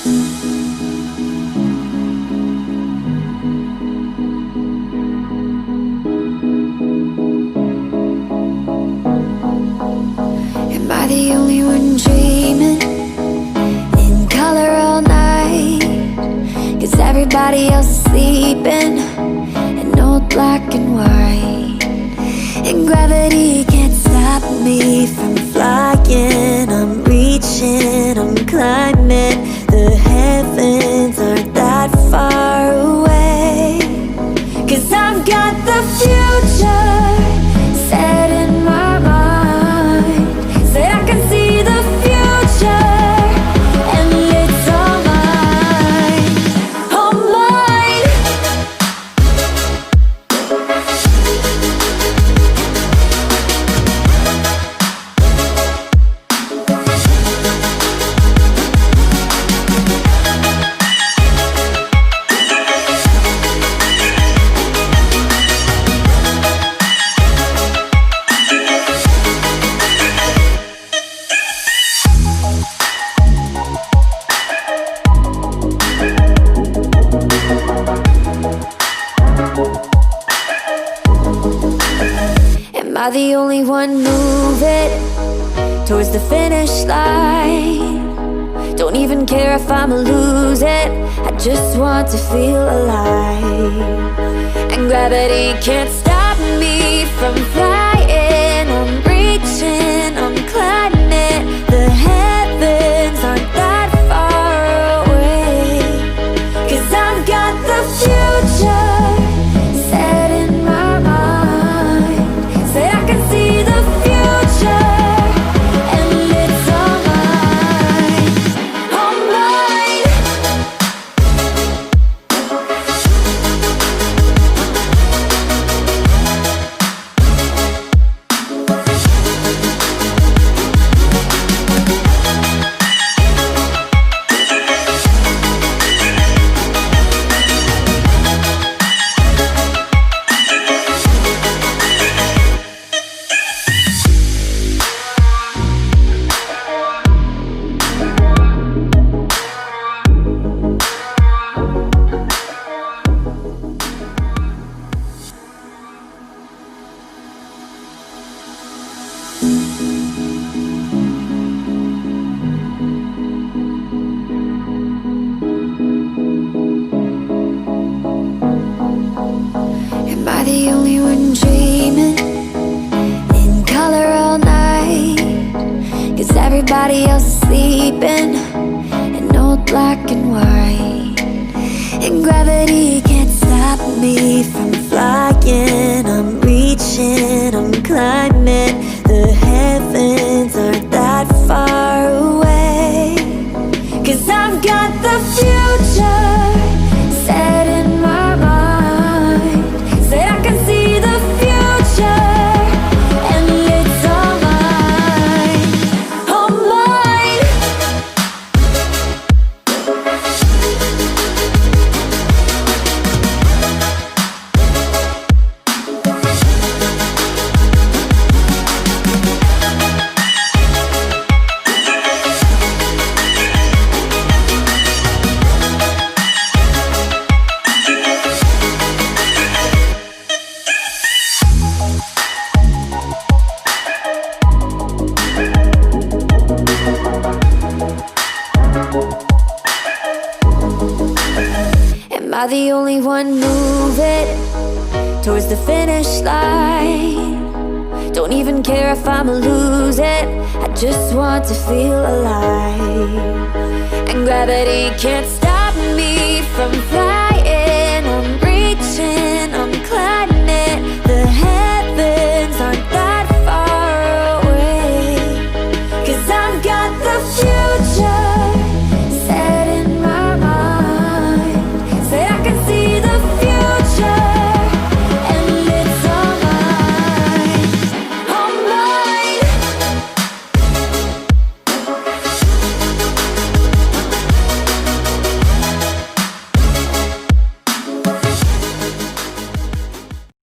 Am I the only one dreaming in color all night? 'Cause everybody else is sleeping in old black and white. And gravity can't stop me from flying. I'm reaching, I'm climbing. The heavens aren't that far away. 'Cause I've got the future set in my mind. Said I can see the future, and it's all mine, all mine. Am I the only one moving towards the finish line? Don't even care if I'ma lose it, I just want to feel alive. And gravity can't stop me from flying. I'm reaching, I'm climbing. The heavens aren't that far away. 'Cause I've got the future set in my mind. Say I can see the future, and it's all mine, all mine. Am I the only one dreaming in color all night? 'Cause everybody else is sleeping in old black and white. And gravity can't stop me from flying. I'm reaching, I'm climbing. The heavens aren't that far away. 'Cause I've got the future set in my mind. Said I can see the future, and it's all mine, all mine. Am I the only one moving towards the finish line? Don't even care if I'ma lose it, I just want to feel alive. And gravity can't stop me from flying.